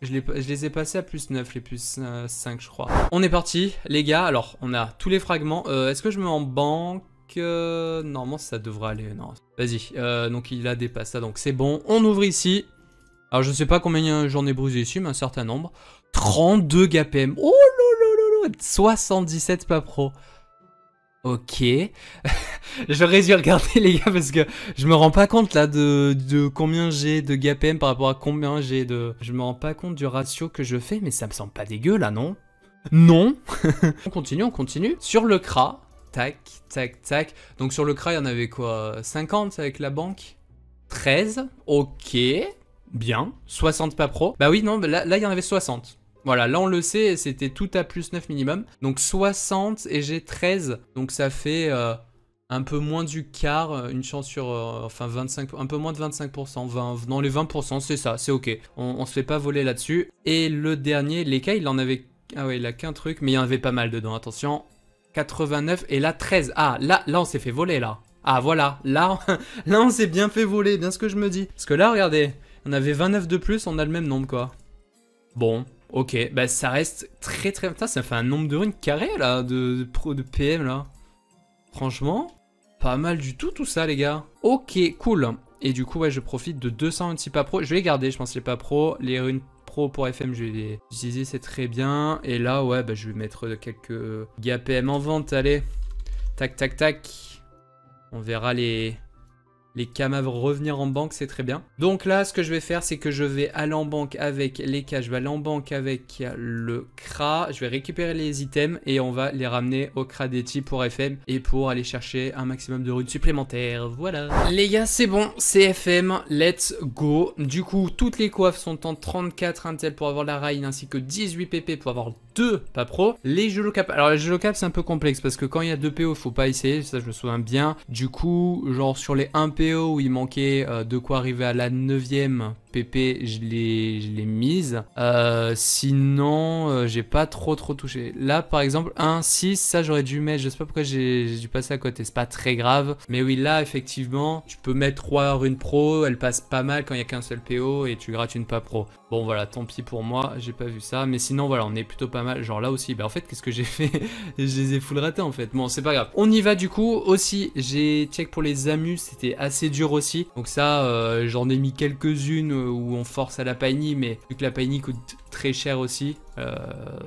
je les ai passés à plus 9, les plus 5 je crois. On est parti les gars, alors on a tous les fragments. Est-ce que je mets en banque? Normalement ça devrait aller, non. Vas-y, donc il a dépassé ça, donc c'est bon. On ouvre ici. Alors je sais pas combien j'en ai brisé ici, mais un certain nombre. 32 GAPM. Oh là là, 77 pas pro. Ok. J'aurais dû regarder les gars parce que je me rends pas compte là de combien j'ai de GAPM par rapport à combien j'ai de... Je me rends pas compte du ratio que je fais, mais ça me semble pas dégueu là, non? Non. On continue. Sur le CRA, tac. Donc sur le CRA, il y en avait quoi? 50 avec la banque? 13, ok. Bien. 60 pas pro. Bah oui, non, là il y en avait 60. Voilà, là on le sait, c'était tout à plus 9 minimum. Donc 60 et j'ai 13. Donc ça fait un peu moins du quart, une chance sur... enfin 25, un peu moins de 25%, 20, dans les 20%, c'est ça, c'est ok. On se fait pas voler là-dessus. Et le dernier, les cas, il en avait... Ah ouais, il a qu'un truc, mais il y en avait pas mal dedans, attention. 89 et là 13. Ah, là on s'est fait voler là. Ah voilà, là on s'est bien fait voler, bien ce que je me dis. Parce que là, regardez, on avait 29 de plus, on a le même nombre quoi. Bon... Ok, bah ça reste très... Putain, ça fait un nombre de runes carré là, de PM là. Franchement, pas mal du tout ça les gars. Ok, cool. Et du coup, ouais, je profite de 226 pas pro. Je vais les garder, je pense, les pas pro. Les runes pro pour FM, je vais les utiliser, c'est très bien. Et là, ouais, bah je vais mettre quelques GAPM en vente, allez. Tac. On verra les les kamas revenir en banque, c'est très bien. Donc là, ce que je vais faire, c'est que je vais aller en banque avec les K, je vais aller en banque avec le CRA, je vais récupérer les items et on va les ramener au CRA d'Eti pour FM et pour aller chercher un maximum de runes supplémentaires. Voilà. Les gars, c'est bon, c'est FM, let's go. Du coup, toutes les coiffes sont en 34 intel pour avoir la Rain ainsi que 18 PP pour avoir 2 pas pro. Les Jelocap, alors les Jelocap c'est un peu complexe parce que quand il y a 2 PO, faut pas essayer, ça je me souviens bien. Du coup, genre sur les 1 PO où il manquait de quoi arriver à la 9ème PP, je l'ai mise. Sinon, j'ai pas trop touché. Là, par exemple, 1, 6, ça j'aurais dû mettre. Je sais pas pourquoi j'ai dû passer à côté. C'est pas très grave. Mais oui, là, effectivement, tu peux mettre 3 runes pro. Elle passe pas mal quand il y a qu'un seul PO et tu grattes une pas pro. Bon, voilà, tant pis pour moi. J'ai pas vu ça. Mais sinon, voilà, on est plutôt pas mal. Genre là aussi, bah en fait, qu'est-ce que j'ai fait? Je les ai full ratés en fait. Bon, c'est pas grave. On y va du coup. Aussi, j'ai check pour les amus. C'était assez dur aussi. Donc ça, j'en ai mis quelques-unes où on force à la Paini, mais vu que la Paini coûte très cher aussi,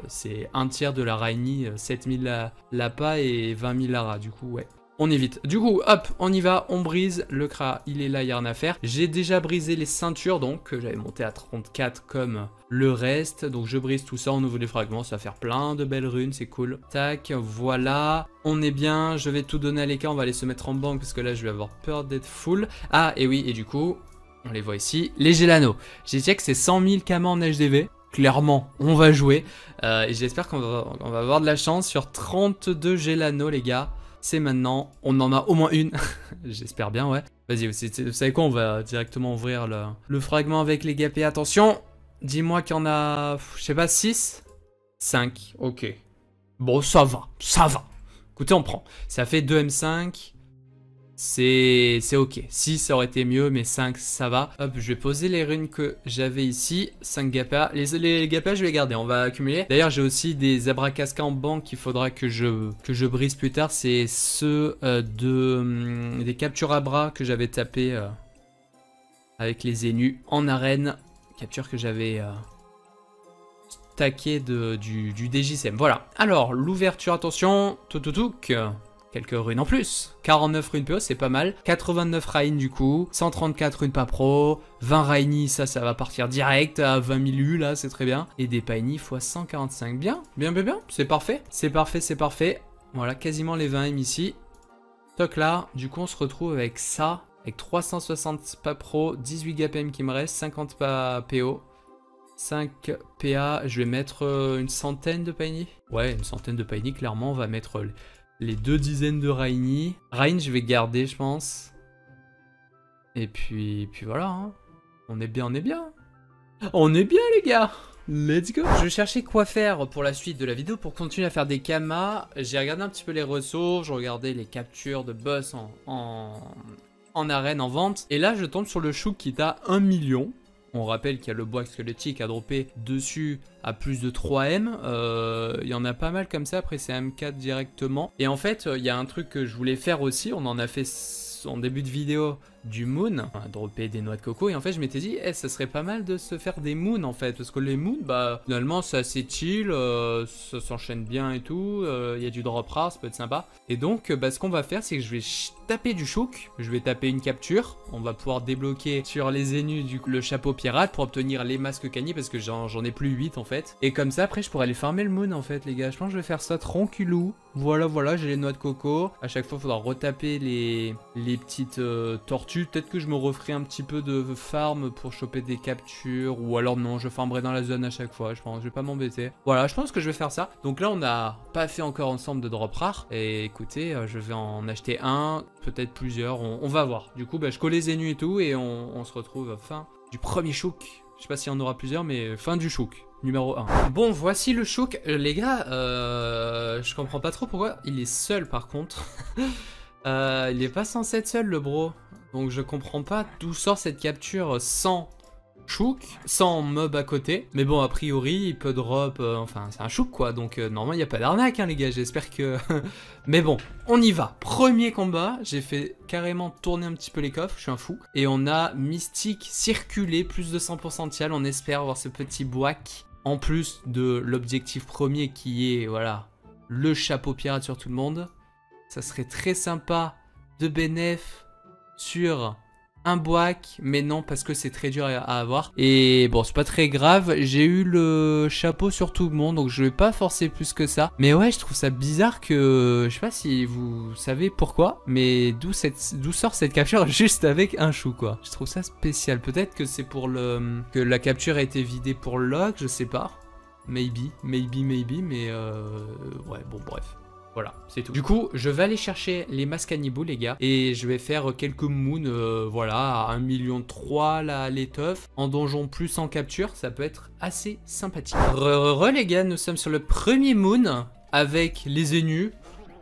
c'est un tiers de la Raini, 7000 la pas et 20 000 Lara, du coup ouais. On évite. Du coup, hop, on y va, on brise. Le CRA, il est là, il n'y a rien à faire. J'ai déjà brisé les ceintures, donc j'avais monté à 34 comme le reste. Donc je brise tout ça, on ouvre les fragments, ça va faire plein de belles runes, c'est cool. Tac, voilà. On est bien, je vais tout donner à l'écart, on va aller se mettre en banque parce que là je vais avoir peur d'être full. Ah, et oui, et du coup... On les voit ici, les Gelano. J'ai check, c'est 100 000 kamas en HDV. Clairement, on va jouer. Et j'espère qu'on va avoir de la chance sur 32 Gelano, les gars. C'est maintenant. On en a au moins une. J'espère bien, ouais. Vas-y, vous savez quoi? On va directement ouvrir le fragment avec les gapés. Attention, dis-moi qu'il y en a, je sais pas, 6 5, ok. Bon, ça va, ça va. Écoutez, on prend. Ça fait 2 M5. C'est ok. 6 ça aurait été mieux, mais 5 ça va. Hop, je vais poser les runes que j'avais ici. 5 gapas. Les gapas, je vais les garder. On va accumuler. D'ailleurs, j'ai aussi des abracasca en banque qu'il faudra que je brise plus tard. C'est ceux des captures à bras que j'avais tapé avec les Zénus en arène. Capture que j'avais taqué du DJCM. Voilà. Alors, l'ouverture, attention. Toutouk. Quelques runes en plus. 49 runes PO, c'est pas mal. 89 Rain du coup. 134 runes pas pro. 20 Raini, ça va partir direct à 20 000 U, là, c'est très bien. Et des Paini x 145. Bien, bien. C'est parfait. C'est parfait. Voilà, quasiment les 20 M ici. Toc là, du coup, on se retrouve avec ça. Avec 360 pas pro, 18 GAPM qui me reste, 50 pas PO. 5 PA, je vais mettre une centaine de Paini. Ouais, une centaine de Paini, clairement, on va mettre... les 2 dizaines de Raini. Rain, je vais garder, je pense. Et puis voilà. Hein. On est bien. On est bien, les gars. Let's go. Je cherchais quoi faire pour la suite de la vidéo pour continuer à faire des kamas. J'ai regardé un petit peu les ressources. Je regardais les captures de boss en arène, en vente. Et là, je tombe sur le Chouk qui est à 1 million. On rappelle qu'il y a le bois squelettique à dropper dessus à plus de 3M. Il y en a pas mal comme ça, après c'est M4 directement. Et en fait, il y a un truc que je voulais faire aussi, on en a fait en début de vidéo du moon, à dropper des noix de coco. Et en fait, je m'étais dit, ça serait pas mal de se faire des moons en fait. Parce que les moons, bah finalement c'est assez chill, ça s'enchaîne bien et tout. Il y a du drop rare, ça peut être sympa. Et donc, ce qu'on va faire, c'est que je vais taper du chouk. Je vais taper une capture. On va pouvoir débloquer sur les Zénus le chapeau pirate pour obtenir les masques Kani parce que j'en ai plus 8 en fait. Et comme ça, après, je pourrais aller farmer le moon en fait, les gars. Je pense que je vais faire ça tranquillou. Voilà, j'ai les noix de coco. À chaque fois, il faudra retaper les petites tortues. Peut-être que je me referai un petit peu de farm pour choper des captures. Ou alors non, je farmerai dans la zone à chaque fois. Je pense, je vais pas m'embêter. Voilà, je pense que je vais faire ça. Donc là, on n'a pas fait encore ensemble de drop rare. Et écoutez, je vais en acheter un, peut-être plusieurs. On va voir. Du coup, je colle les Zénus et tout. Et on se retrouve fin du premier chouk. Je sais pas s'il y en aura plusieurs, mais fin du chouk. Numéro 1. Bon, voici le chouk. Les gars, je comprends pas trop pourquoi il est seul par contre. Il est pas censé être seul le bro. Donc je comprends pas d'où sort cette capture sans chouk, sans mob à côté. Mais bon, a priori, il peut drop... enfin, c'est un chouk quoi. Donc normalement, il n'y a pas d'arnaque, hein, les gars. J'espère que... Mais bon, on y va. Premier combat. J'ai fait carrément tourner un petit peu les coffres. Je suis un fou. Et on a Mystique circulé, plus de 100% tial. On espère avoir ce petit boac. En plus de l'objectif premier qui est, voilà, le chapeau pirate sur tout le monde. Ça serait très sympa de bénéf sur un boac, mais non, parce que c'est très dur à avoir. Et bon, c'est pas très grave. J'ai eu le chapeau sur tout le monde, donc je vais pas forcer plus que ça. Mais ouais, je trouve ça bizarre que... Je sais pas si vous savez pourquoi, mais d'où sort cette capture juste avec un chou, quoi. Je trouve ça spécial. Peut-être que c'est pour que la capture a été vidée pour le log, je sais pas. Maybe, mais ouais, bon, bref. Voilà, c'est tout. Du coup, je vais aller chercher les masques cannibaux, les gars. Et je vais faire quelques moons, voilà, à 1,3 million là, l'étoffe. En donjon plus en capture, ça peut être assez sympathique. Les gars, nous sommes sur le premier moon avec les énus.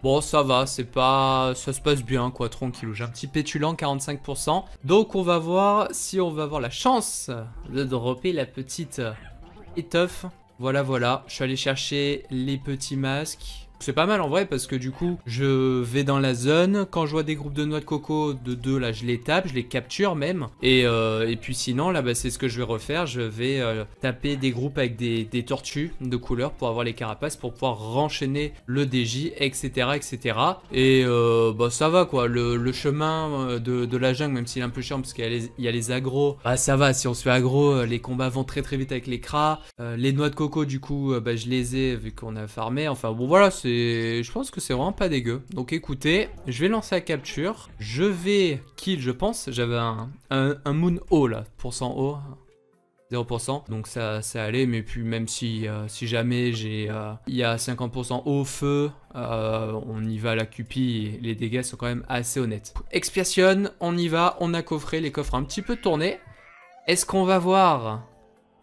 Bon, ça va, c'est pas... Ça se passe bien, quoi, tranquille. J'ai un petit pétulant, 45%. Donc, on va voir si on va avoir la chance de dropper la petite étoffe. Voilà, voilà. Je suis allé chercher les petits masques. C'est pas mal en vrai parce que du coup je vais dans la zone, quand je vois des groupes de noix de coco de 2 là je les tape, je les capture même et puis sinon là bah, c'est ce que je vais refaire, je vais taper des groupes avec des tortues de couleur pour avoir les carapaces pour pouvoir renchaîner le DJ etc etc et bah ça va quoi, le chemin de la jungle même s'il est un peu chiant parce qu'il y a les agros, bah ça va, si on se fait aggro les combats vont très vite avec les cras, les noix de coco du coup bah, je les ai vu qu'on a farmé, enfin bon voilà je pense que c'est vraiment pas dégueu. Donc écoutez, je vais lancer la capture. Je vais kill, je pense. J'avais un moon haut là, pourcent haut. 0%. Donc ça allait, mais puis même si jamais il y a 50% au feu, on y va à la cupie, les dégâts sont quand même assez honnêtes. Expiation, on y va, on a coffré, les coffres un petit peu tournés. Est-ce qu'on va voir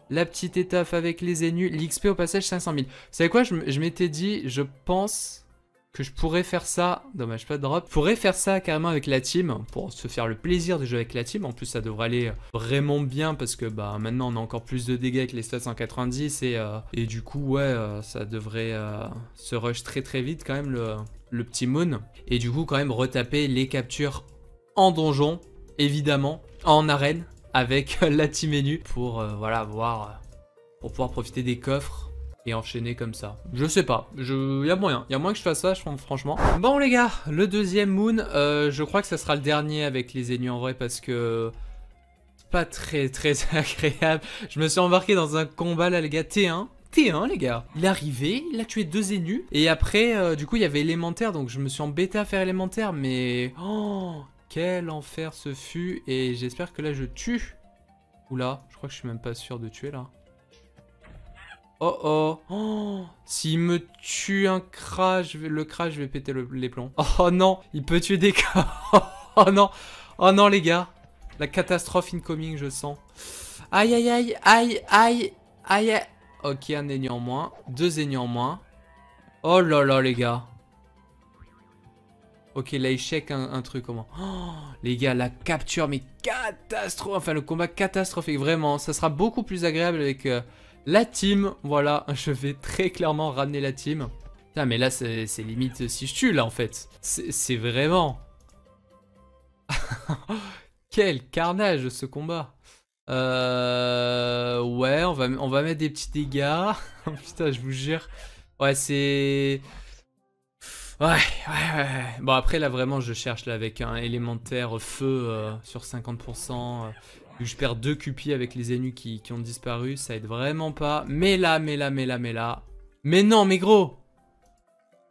la petite étoffe avec les énus, l'XP au passage 500 000. Vous savez quoi, je m'étais dit, je pense que je pourrais faire ça, dommage pas de drop, je pourrais faire ça carrément avec la team, pour se faire le plaisir de jouer avec la team. En plus ça devrait aller vraiment bien parce que bah maintenant on a encore plus de dégâts avec les stats 190 et du coup ouais ça devrait se rush très vite quand même le petit moon. Et du coup quand même retaper les captures en donjon, évidemment, en arène, avec la team menu pour voilà pour pouvoir profiter des coffres et enchaîner comme ça. Je sais pas, y a moyen que je fasse ça, franchement. Bon les gars, le deuxième moon, je crois que ça sera le dernier avec les ennemis en vrai parce que c'est pas très agréable. Je me suis embarqué dans un combat là les gars, T1 les gars. Il est arrivé, il a tué 2 ennemis et après du coup il y avait élémentaire donc je me suis embêté à faire élémentaire mais oh quel enfer ce fut, et j'espère que là je tue. Oula, je crois que je suis même pas sûr de tuer là. Oh, s'il me tue un crash, le crash, je vais péter les plombs. Oh non, il peut tuer des corps. Oh non les gars. La catastrophe incoming, je sens. Aïe. Ok, un ennemi en moins, 2 ennemis en moins. Oh là les gars. Ok, là il check un truc comment. Oh, les gars, la capture, mais catastrophe. Enfin, le combat catastrophique, vraiment. Ça sera beaucoup plus agréable avec la team. Voilà, je vais très clairement ramener la team. Putain, mais là, c'est limite si je tue, là, en fait. C'est vraiment... Quel carnage, ce combat. Ouais, on va mettre des petits dégâts. Putain, je vous jure. Ouais, c'est... Ouais. Bon après là vraiment je cherche là avec un élémentaire feu sur 50%. Vu que je perds 2 cupis avec les ennemis qui ont disparu, ça aide vraiment pas. Mais là. Mais non mais gros.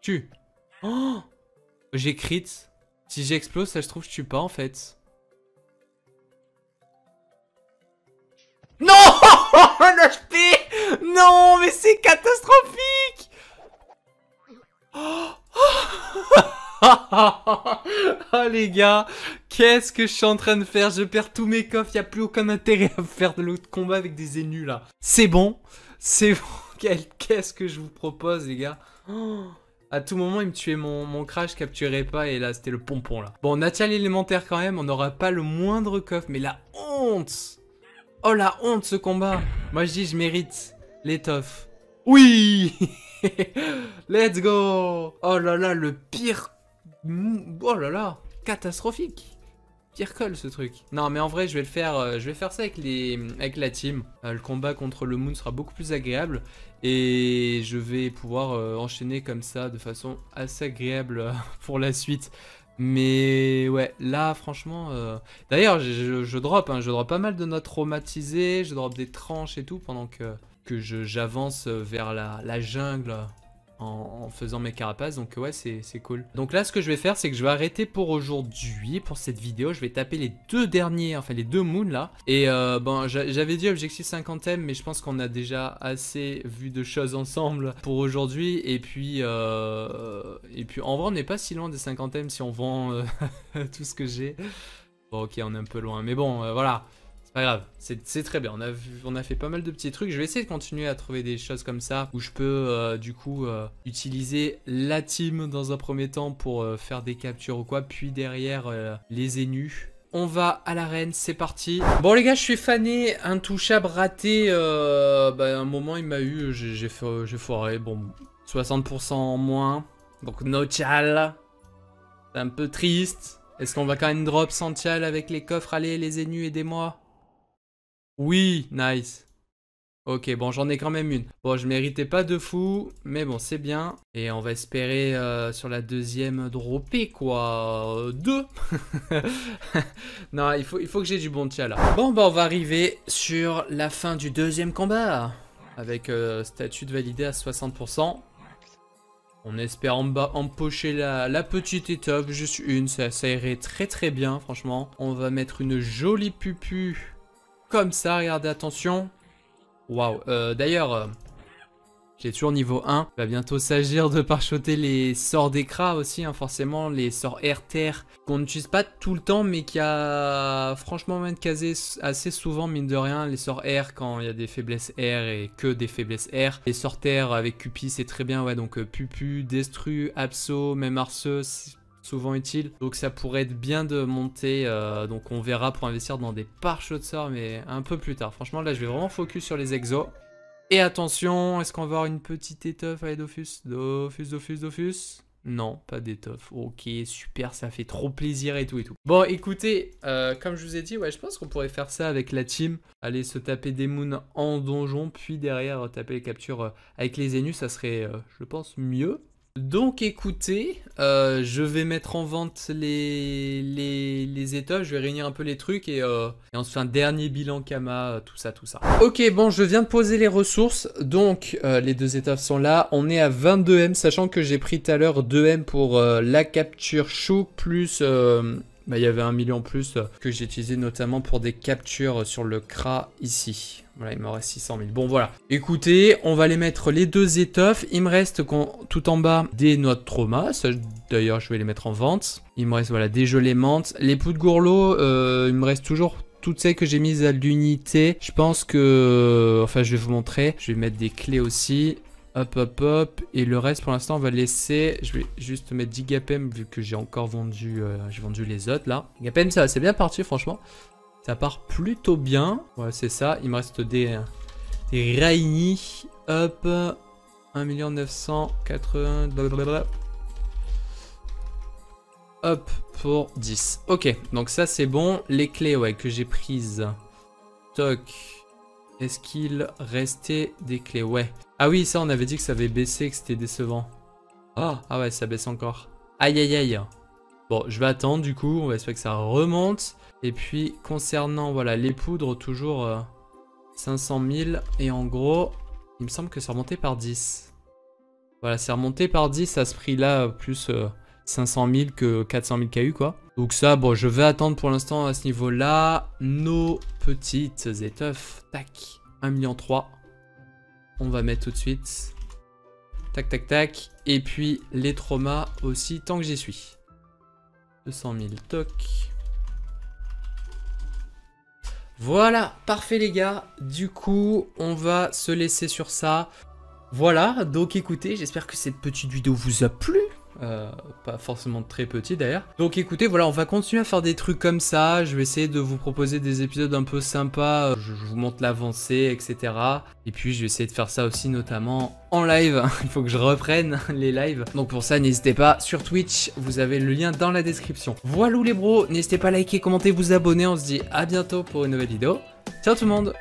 Tue. Oh, j'ai crit. Si j'explose ça je trouve je tue pas en fait. Non. Un HP. Non mais c'est catastrophique. Oh les gars, qu'est-ce que je suis en train de faire? Je perds tous mes coffres, il n'y a plus aucun intérêt à faire de l'autre combat avec des ennemis là. C'est bon. Qu'est-ce que je vous propose les gars? À tout moment il me tuait mon crash, capturait pas et là c'était le pompon là. Bon on attire l'élémentaire quand même, on n'aura pas le moindre coffre, mais la honte. Oh la honte ce combat. Moi je dis je mérite l'étoffe. Oui. Let's go. Oh là là, le pire. Oh là là, catastrophique. Pire colle ce truc. Non mais en vrai je vais faire ça avec la team. Le combat contre le moon sera beaucoup plus agréable. Et je vais pouvoir enchaîner comme ça de façon assez agréable pour la suite. Mais ouais, là franchement... D'ailleurs, je drop, hein, je drop pas mal de notes traumatisées, je drop des tranches et tout pendant que j'avance vers la jungle en faisant mes carapaces. Donc ouais, c'est cool. Donc là, ce que je vais faire, c'est que je vais arrêter pour aujourd'hui, pour cette vidéo. Je vais taper les deux derniers, enfin les deux moons là. Et bon, j'avais dit objectif 50ème, mais je pense qu'on a déjà assez vu de choses ensemble pour aujourd'hui. Et puis en vrai, on n'est pas si loin des 50ème si on vend tout ce que j'ai. Bon, ok, on est un peu loin, mais bon, voilà. Pas grave, c'est très bien, on a fait pas mal de petits trucs. Je vais essayer de continuer à trouver des choses comme ça où je peux du coup utiliser la team dans un premier temps pour faire des captures ou quoi, puis derrière les énus. On va à l'arène, c'est parti. Bon les gars, je suis fané, intouchable raté, bah, à un moment il m'a eu, j'ai foiré, bon 60% en moins, donc no chal, c'est un peu triste. Est-ce qu'on va quand même drop sans chal avec les coffres? Allez les énus, aidez-moi. Oui, nice. Ok, bon, j'en ai quand même une. Bon, je méritais pas de fou, mais bon, c'est bien. Et on va espérer sur la deuxième dropper, quoi. Deux. Non, il faut que j'ai du bon tia, là. Bon, bah, on va arriver sur la fin du deuxième combat. Avec statut de validé à 60%. On espère empocher la petite étoffe, juste une. Ça irait très très bien, franchement. On va mettre une jolie pupu. Comme ça, regardez, attention. Waouh. D'ailleurs, j'ai toujours niveau 1. Il va bientôt s'agir de parchoter les sorts d'écras aussi, hein, forcément. Les sorts air-terre qu'on n'utilise pas tout le temps, mais qui a franchement moyen de caser assez souvent, mine de rien. Les sorts air quand il y a des faiblesses air et que des faiblesses air. Les sorts terre avec Cupi, c'est très bien. Ouais, donc Pupu, Destru, Abso, même Arceux. Souvent utile, donc ça pourrait être bien de monter, donc on verra pour investir dans des pare-chocs de sorts, mais un peu plus tard. Franchement là je vais vraiment focus sur les exos. Et attention, est-ce qu'on va avoir une petite étoffe avec Dofus? Dofus? Non, pas d'étoffe. Ok, super, ça fait trop plaisir et tout et tout. Bon écoutez, comme je vous ai dit, ouais je pense qu'on pourrait faire ça avec la team. Aller se taper des moons en donjon, puis derrière taper les captures avec les énus, ça serait je pense mieux. Donc écoutez, je vais mettre en vente les étoffes, je vais réunir un peu les trucs et on se fait un dernier bilan Kama, tout ça. Ok, bon, je viens de poser les ressources, donc les deux étoffes sont là, on est à 22M, sachant que j'ai pris tout à l'heure 2M pour la capture Chouk, plus... bah, il y avait 1 million plus que j'ai utilisé notamment pour des captures sur le CRA ici. Voilà, il me reste 600 000. Bon, voilà. Écoutez, on va les mettre les deux étoffes. Il me reste tout en bas des noix de trauma. D'ailleurs, je vais les mettre en vente. Il me reste, voilà, des gelées menthes. Les poux de gourlot, il me reste toujours toutes celles que j'ai mises à l'unité. Je pense que... Enfin, je vais vous montrer. Je vais mettre des clés aussi. Hop. Et le reste, pour l'instant, on va laisser... Je vais juste mettre 10 Gapem, vu que j'ai encore vendu... j'ai vendu les autres, là. Gapem, ça, c'est bien parti, franchement. Ça part plutôt bien. Ouais, c'est ça. Il me reste des Rainy. Hop. 1 980 000. Blablabla. Hop, pour 10. Ok, donc ça, c'est bon. Les clés, ouais, que j'ai prises. Toc. Est-ce qu'il restait des clés? Ouais. Ah oui, ça, on avait dit que ça avait baissé, que c'était décevant. Oh, ah ouais, ça baisse encore. Aïe. Bon, je vais attendre, du coup. On va espérer que ça remonte. Et puis, concernant, voilà, les poudres, toujours 500 000. Et en gros, il me semble que c'est remonté par 10. Voilà, c'est remonté par 10 à ce prix-là, plus 500 000 que 400 000 KU, quoi. Donc ça, bon, je vais attendre pour l'instant à ce niveau-là. Nos petites étoffes. Tac. 1,3 million. On va mettre tout de suite. Tac. Et puis, les traumas aussi, tant que j'y suis. 200 000. Toc. Voilà, parfait les gars. Du coup, on va se laisser sur ça. Voilà, donc écoutez, j'espère que cette petite vidéo vous a plu. Pas forcément très petit d'ailleurs. Donc écoutez, voilà, on va continuer à faire des trucs comme ça. Je vais essayer de vous proposer des épisodes un peu sympas. Je vous montre l'avancée, etc. Et puis je vais essayer de faire ça aussi notamment en live. Il faut que je reprenne les lives. Donc pour ça, n'hésitez pas sur Twitch. Vous avez le lien dans la description. Voilà les bros, n'hésitez pas à liker, commenter, vous abonner. On se dit à bientôt pour une nouvelle vidéo. Ciao tout le monde!